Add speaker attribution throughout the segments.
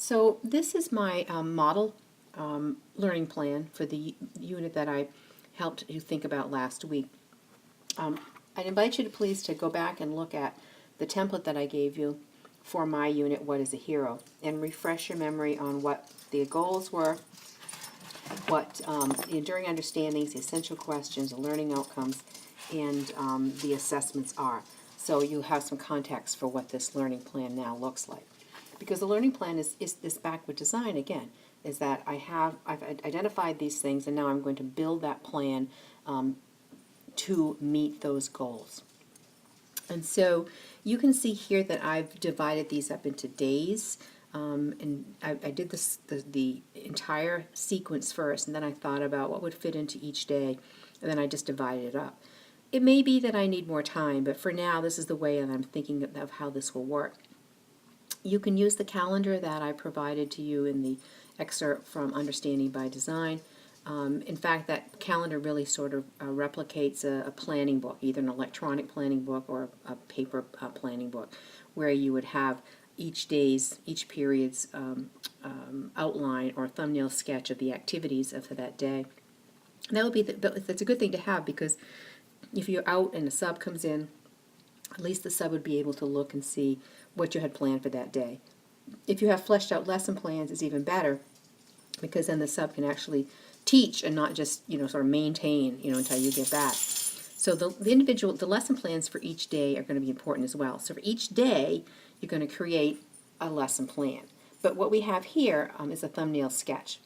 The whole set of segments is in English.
Speaker 1: So this is my model learning plan for the unit that I helped you think about last week. I'd invite you to please to go back and look at the template that I gave you for my unit, What is a Hero, and refresh your memory on what the goals were, what the enduring understandings, the essential questions, the learning outcomes, and the assessments are. So you have some context for what this learning plan now looks like. Because the learning plan is this backward design again, is that I've identified these things and now I'm going to build that plan to meet those goals. And so you can see here that I've divided these up into days. And I did the entire sequence first, and then I thought about what would fit into each day, and then I just divided it up. It may be that I need more time, but for now, this is the way that I'm thinking of how this will work. You can use the calendar that I provided to you in the excerpt from Understanding by Design. In fact, that calendar really sort of replicates a planning book, either an electronic planning book or a paper planning book, where you would have each period's outline or thumbnail sketch of the activities of that day. And that would be that's a good thing to have, because if you're out and a sub comes in, at least the sub would be able to look and see what you had planned for that day. If you have fleshed out lesson plans, it's even better, because then the sub can actually teach and not just sort of maintain until you get back. So the lesson plans for each day are going to be important as well. So for each day, you're going to create a lesson plan. But what we have here is a thumbnail sketch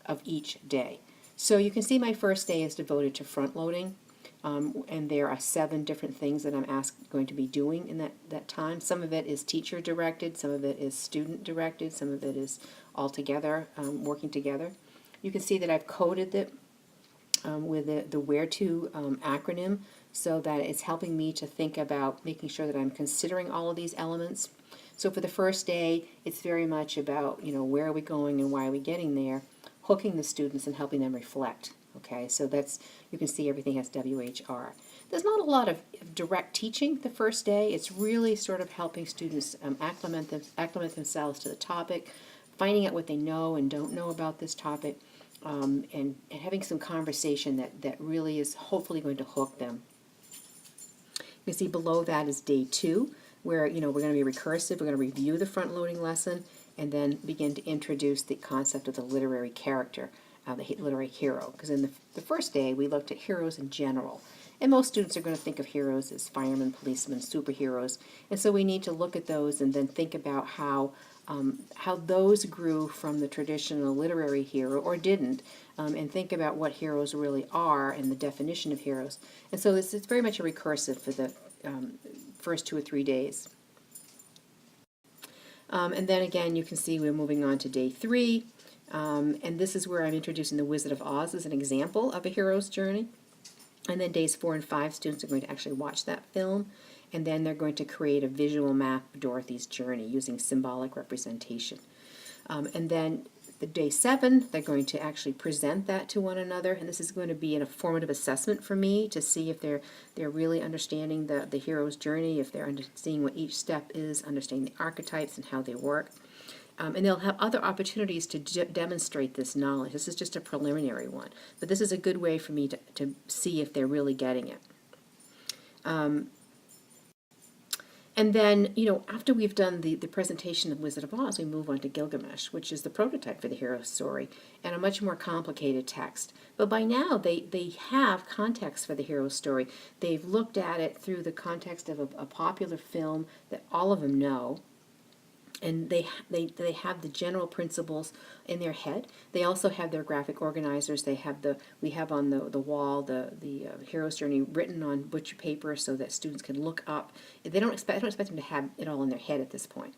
Speaker 1: of each day. So you can see my first day is devoted to front loading. And there are 7 different things that I'm going to be doing in that time. Some of it is teacher directed, some of it is student directed, some of it is all together, working together. You can see that I've coded it with the Whereto acronym, so that it's helping me to think about making sure that I'm considering all of these elements. So for the first day, it's very much about where are we going and why are we getting there, hooking the students and helping them reflect. Okay, so you can see everything has WHR. There's not a lot of direct teaching the first day. It's really sort of helping students acclimate themselves to the topic, finding out what they know and don't know about this topic, and having some conversation that really is hopefully going to hook them. You can see below that is day 2, where we're going to be recursive. We're going to review the front-loading lesson and then begin to introduce the concept of the literary character. The literary hero, because in the first day we looked at heroes in general, and most students are going to think of heroes as firemen, policemen, superheroes, and so we need to look at those and then think about how those grew from the traditional literary hero or didn't, and think about what heroes really are and the definition of heroes. And so it's very much a recursive for the first 2 or 3 days. And then again, you can see we're moving on to day 3. And this is where I'm introducing the Wizard of Oz as an example of a hero's journey. And then days 4 and 5, students are going to actually watch that film, and then they're going to create a visual map of Dorothy's journey using symbolic representation. And then the day 7, they're going to actually present that to one another, and this is going to be an formative assessment for me to see if they're really understanding the hero's journey, if they're seeing what each step is, understanding the archetypes and how they work. And they'll have other opportunities to demonstrate this knowledge. This is just a preliminary one, but this is a good way for me to see if they're really getting it. And then, after we've done the presentation of Wizard of Oz, we move on to Gilgamesh, which is the prototype for the hero story, and a much more complicated text. But by now, they have context for the hero story. They've looked at it through the context of a popular film that all of them know. And they have the general principles in their head. They also have their graphic organizers. We have on the wall the hero's journey written on butcher paper so that students can look up. I don't expect them to have it all in their head at this point.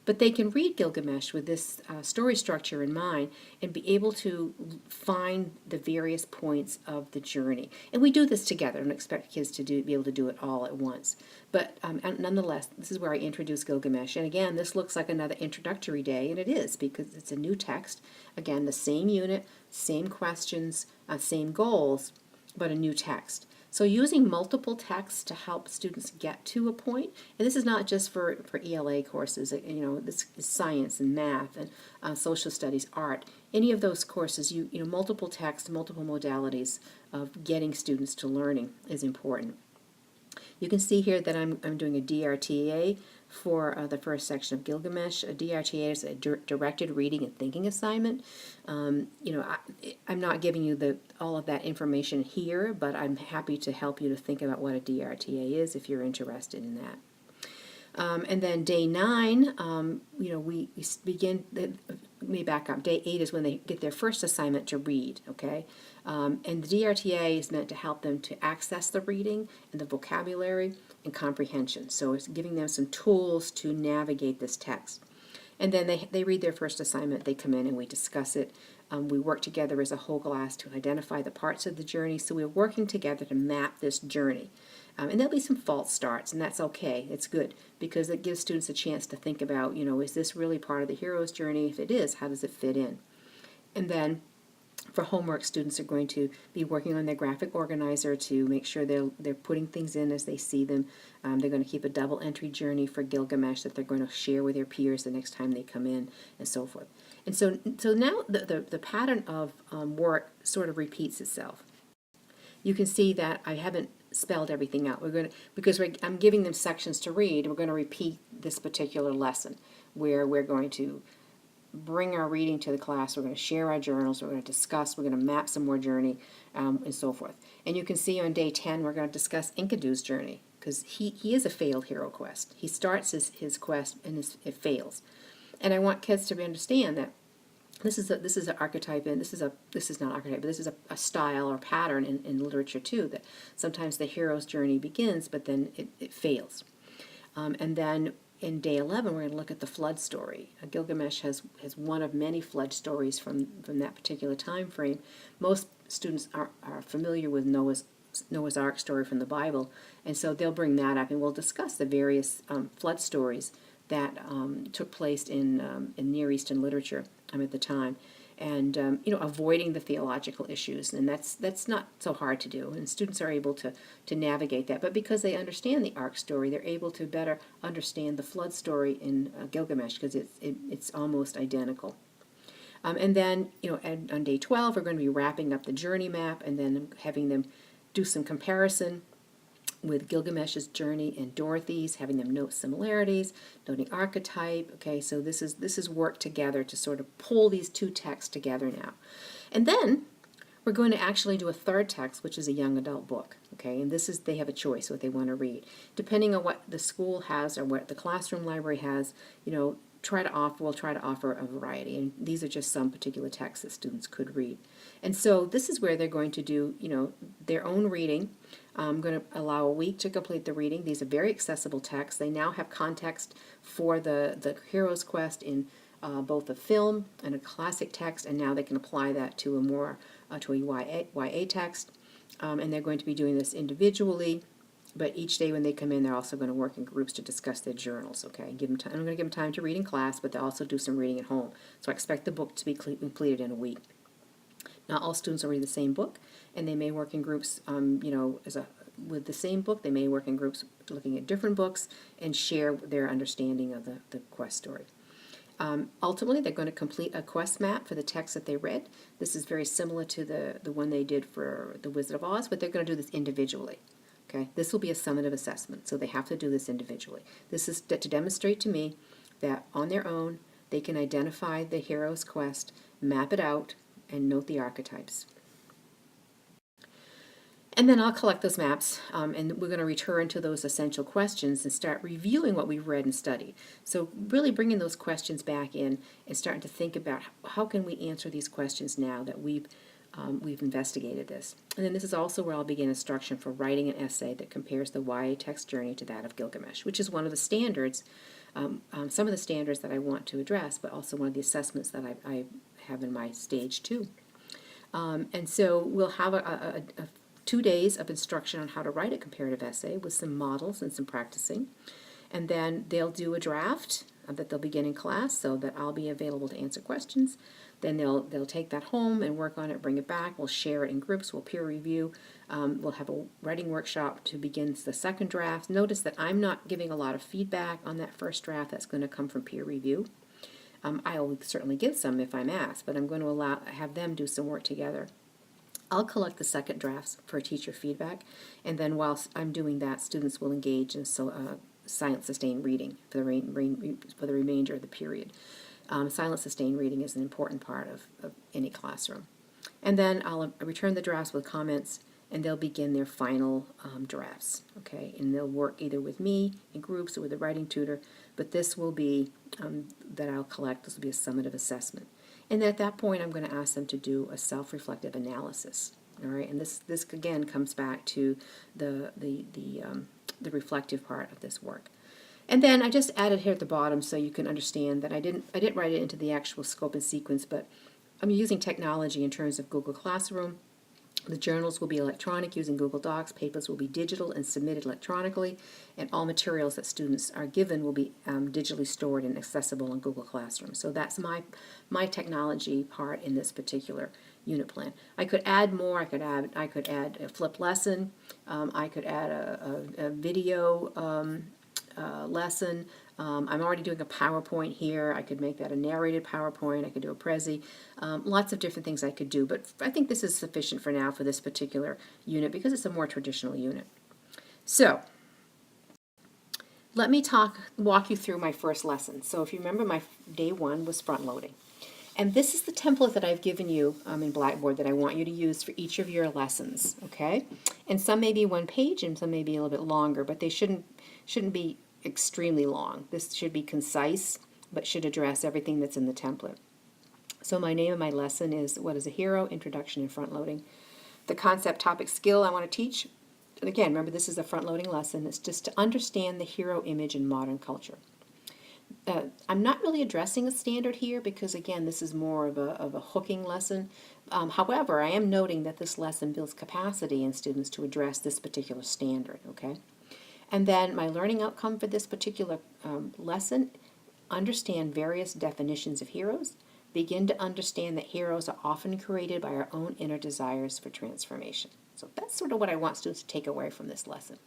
Speaker 1: But they can read Gilgamesh with this story structure in mind and be able to find the various points of the journey. And we do this together. I don't expect kids to be able to do it all at once. But nonetheless, this is where I introduce Gilgamesh. And again, this looks like another introductory day, and it is, because it's a new text. Again, the same unit, same questions, same goals, but a new text. So using multiple texts to help students get to a point, and this is not just for ELA courses, this is science and math and social studies, art, any of those courses, multiple texts, multiple modalities of getting students to learning is important. You can see here that I'm doing a DRTA for the first section of Gilgamesh. A DRTA is a directed reading and thinking assignment. I'm not giving you all of that information here, but I'm happy to help you to think about what a DRTA is if you're interested in that. And then day 9, we begin, let me back up. Day 8 is when they get their first assignment to read, okay? And the DRTA is meant to help them to access the reading and the vocabulary and comprehension. So it's giving them some tools to navigate this text. And then they read their first assignment, they come in and we discuss it. We work together as a whole class to identify the parts of the journey. So we're working together to map this journey. And there'll be some false starts, and that's okay. It's good because it gives students a chance to think about, is this really part of the hero's journey? If it is, how does it fit in? And then for homework, students are going to be working on their graphic organizer to make sure they're putting things in as they see them. They're going to keep a double entry journey for Gilgamesh that they're going to share with their peers the next time they come in, and so forth. And so now the pattern of work sort of repeats itself. You can see that I haven't spelled everything out. I'm giving them sections to read. We're going to repeat this particular lesson where we're going to bring our reading to the class. We're going to share our journals. We're going to discuss. We're going to map some more journey, and so forth. And you can see on day 10 we're going to discuss Enkidu's journey because he is a failed hero quest. He starts his quest and it fails. And I want kids to understand that this is an archetype, and this is not archetype, but this is a style or pattern in literature too, that sometimes the hero's journey begins, but then it fails. And then in day 11, we're going to look at the flood story. Gilgamesh has one of many flood stories from that particular time frame. Most students are familiar with Noah's Ark story from the Bible, and so they'll bring that up, and we'll discuss the various flood stories that took place in Near Eastern literature at the time, and avoiding the theological issues, and that's not so hard to do, and students are able to navigate that. But because they understand the Ark story, they're able to better understand the flood story in Gilgamesh because it's almost identical. And then on day 12, we're going to be wrapping up the journey map, and then having them do some comparison with Gilgamesh's journey and Dorothy's, having them note similarities, noting archetype. Okay, so this is work together to sort of pull these two texts together now. And then we're going to actually do a third text, which is a young adult book. Okay, and they have a choice what they want to read. Depending on what the school has or what the classroom library has, we'll try to offer a variety. And these are just some particular texts that students could read. And so this is where they're going to do, their own reading. I'm going to allow a week to complete the reading. These are very accessible texts. They now have context for the hero's quest in both a film and a classic text, and now they can apply that to a YA text. And they're going to be doing this individually, but each day when they come in, they're also going to work in groups to discuss their journals. Okay, give them time. I'm going to give them time to read in class, but they'll also do some reading at home. So I expect the book to be completed in a week. Not all students will read the same book, and they may work in groups, with the same book. They may work in groups looking at different books and share their understanding of the quest story. Ultimately, they're going to complete a quest map for the text that they read. This is very similar to the one they did for The Wizard of Oz, but they're going to do this individually. Okay, this will be a summative assessment, so they have to do this individually. This is to demonstrate to me that on their own, they can identify the hero's quest, map it out, and note the archetypes. And then I'll collect those maps, and we're going to return to those essential questions and start reviewing what we've read and studied. So really bringing those questions back in and starting to think about how can we answer these questions now that we've investigated this. And then this is also where I'll begin instruction for writing an essay that compares the YA text journey to that of Gilgamesh, which is one of the standards, some of the standards that I want to address, but also one of the assessments that I have in my stage 2. And so we'll have a 2 days of instruction on how to write a comparative essay with some models and some practicing. And then they'll do a draft that they'll begin in class, so that I'll be available to answer questions. Then they'll take that home and work on it, bring it back. We'll share it in groups. We'll peer review. We'll have a writing workshop to begin the second draft. Notice that I'm not giving a lot of feedback on that first draft. That's going to come from peer review. I will certainly give some if I'm asked, but I'm going to have them do some work together. I'll collect the second drafts for teacher feedback, and then whilst I'm doing that, students will engage in silent sustained reading for the remainder of the period. Silent sustained reading is an important part of any classroom. And then I'll return the drafts with comments, and they'll begin their final drafts, okay? And they'll work either with me in groups or with a writing tutor, but this will be, that I'll collect, this will be a summative assessment. And at that point, I'm going to ask them to do a self-reflective analysis, all right? And this again comes back to the reflective part of this work. And then I just added here at the bottom so you can understand that I didn't write it into the actual scope and sequence, but I'm using technology in terms of Google Classroom. The journals will be electronic using Google Docs, papers will be digital and submitted electronically, and all materials that students are given will be digitally stored and accessible in Google Classroom. So that's my technology part in this particular unit plan. I could add more. I could add a flipped lesson. I could add a video lesson. I'm already doing a PowerPoint here. I could make that a narrated PowerPoint. I could do a Prezi. Lots of different things I could do, but I think this is sufficient for now for this particular unit because it's a more traditional unit. So let me walk you through my first lesson. So if you remember, my day one was front loading. And this is the template that I've given you in Blackboard that I want you to use for each of your lessons, okay? And some may be one page and some may be a little bit longer, but they shouldn't be extremely long. This should be concise, but should address everything that's in the template. So my name of my lesson is What is a Hero? Introduction and Front Loading. The concept, topic, skill I want to teach, and again, remember this is a front loading lesson, it's just to understand the hero image in modern culture. I'm not really addressing a standard here because, again, this is more of a hooking lesson. However, I am noting that this lesson builds capacity in students to address this particular standard, okay? And then my learning outcome for this particular lesson, understand various definitions of heroes, begin to understand that heroes are often created by our own inner desires for transformation. So that's sort of what I want students to take away from this lesson.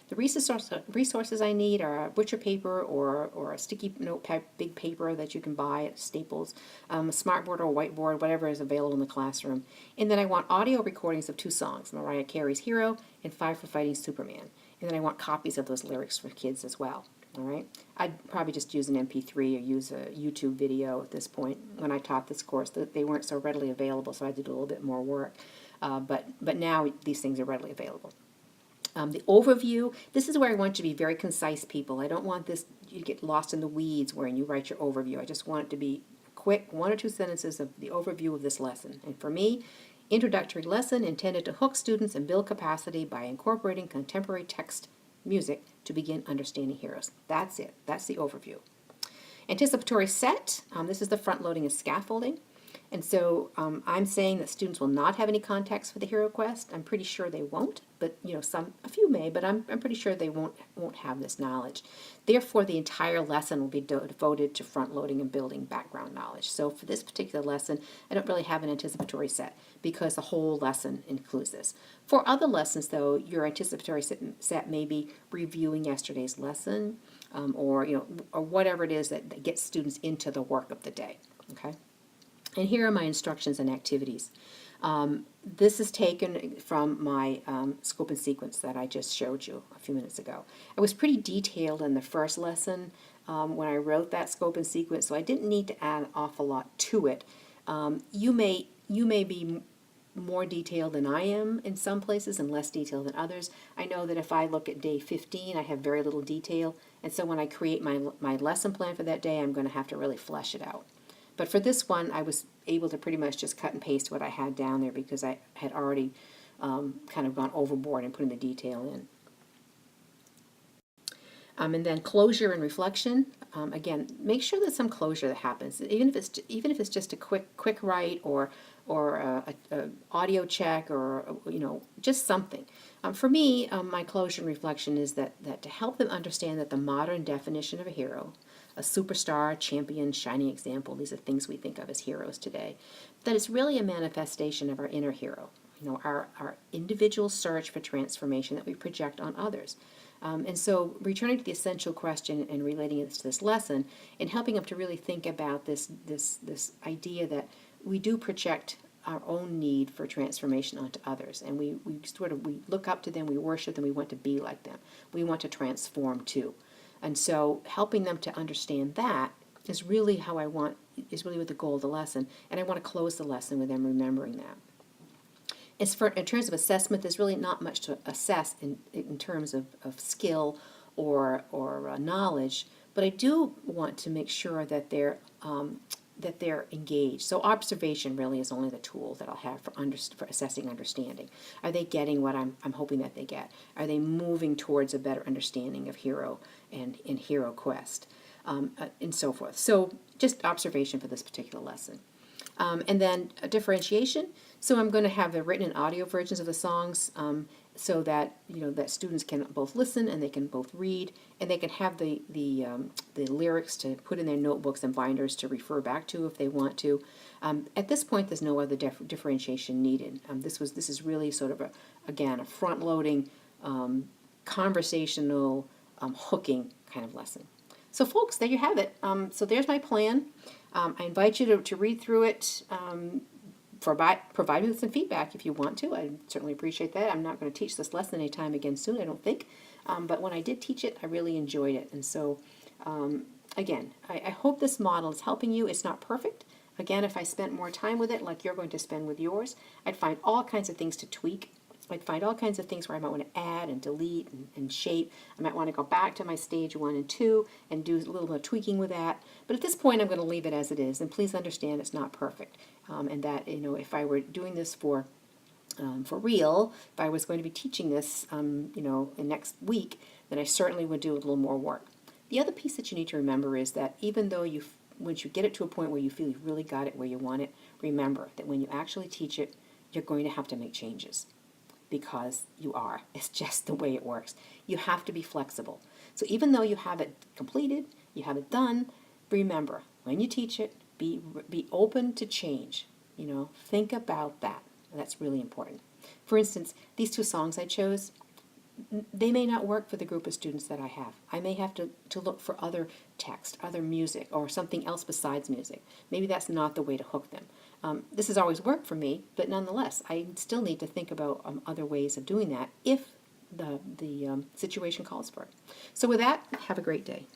Speaker 1: The resources I need are a butcher paper or a sticky note big paper that you can buy at Staples, a smartboard or a whiteboard, whatever is available in the classroom. And then I want audio recordings of 2 songs, Mariah Carey's Hero and Five for Fighting Superman. And then I want copies of those lyrics for kids as well. All right. I'd probably just use an MP3 or use a YouTube video at this point. When I taught this course, they weren't so readily available, so I had to do a little bit more work. But now these things are readily available. The overview, this is where I want you to be very concise, people. I don't want you to get lost in the weeds when you write your overview. I just want it to be quick, 1 or 2 sentences of the overview of this lesson. And for me, introductory lesson intended to hook students and build capacity by incorporating contemporary text music to begin understanding heroes. That's it. That's the overview. Anticipatory set, this is the front loading and scaffolding. And so I'm saying that students will not have any context for the hero quest. I'm pretty sure they won't, but a few may, but I'm pretty sure they won't have this knowledge. Therefore, the entire lesson will be devoted to front loading and building background knowledge. So for this particular lesson, I don't really have an anticipatory set because the whole lesson includes this. For other lessons, though, your anticipatory set may be reviewing yesterday's lesson, or whatever it is that gets students into the work of the day. Okay. And here are my instructions and activities. This is taken from my scope and sequence that I just showed you a few minutes ago. I was pretty detailed in the first lesson when I wrote that scope and sequence, so I didn't need to add an awful lot to it. You may be more detailed than I am in some places and less detailed than others. I know that if I look at day 15, I have very little detail, and so when I create my lesson plan for that day, I'm going to have to really flesh it out. But for this one, I was able to pretty much just cut and paste what I had down there because I had already kind of gone overboard and putting the detail in. And then closure and reflection. Again, make sure there's some closure that happens, even if it's just a quick write or a audio check or just something. For me, my closure and reflection is that to help them understand that the modern definition of a hero a superstar, a champion, shining example. These are things we think of as heroes today. That it's really a manifestation of our inner hero, our individual search for transformation that we project on others. And so returning to the essential question and relating it to this lesson and helping them to really think about this idea that we do project our own need for transformation onto others, and we look up to them, we worship them, we want to be like them, we want to transform too. And so helping them to understand that is really what the goal of the lesson, and I want to close the lesson with them remembering that. In terms of assessment, there's really not much to assess in terms of skill or knowledge, but I do want to make sure that they're engaged. So observation really is only the tool that I'll have for assessing understanding. Are they getting what I'm hoping that they get? Are they moving towards a better understanding of hero and in hero quest, and so forth? So just observation for this particular lesson. And then a differentiation. So I'm going to have the written and audio versions of the songs, so that that students can both listen and they can both read, and they can have the lyrics to put in their notebooks and binders to refer back to if they want to. At this point, there's no other differentiation needed. This is really sort of a front-loading, conversational, hooking kind of lesson. So folks, there you have it. So there's my plan. I invite you to read through it, provide me with some feedback if you want to. I certainly appreciate that. I'm not going to teach this lesson anytime again soon, I don't think. But when I did teach it, I really enjoyed it. And so, again, I hope this model is helping you. It's not perfect. Again, if I spent more time with it, like you're going to spend with yours, I'd find all kinds of things to tweak. I'd find all kinds of things where I might want to add and delete and shape. I might want to go back to my stage 1 and 2 and do a little bit of tweaking with that. But at this point, I'm going to leave it as it is. And please understand it's not perfect. And that, if I were doing this for real, if I was going to be teaching this, in next week, then I certainly would do a little more work. The other piece that you need to remember is that even though once you get it to a point where you feel you've really got it where you want it, remember that when you actually teach it, you're going to have to make changes. Because you are. It's just the way it works. You have to be flexible. So even though you have it completed, you have it done, remember, when you teach it, be open to change. Think about that. That's really important. For instance, these 2 songs I chose, they may not work for the group of students that I have. I may have to look for other text, other music, or something else besides music. Maybe that's not the way to hook them. This has always worked for me, but nonetheless, I still need to think about other ways of doing that if the situation calls for it. So with that, have a great day.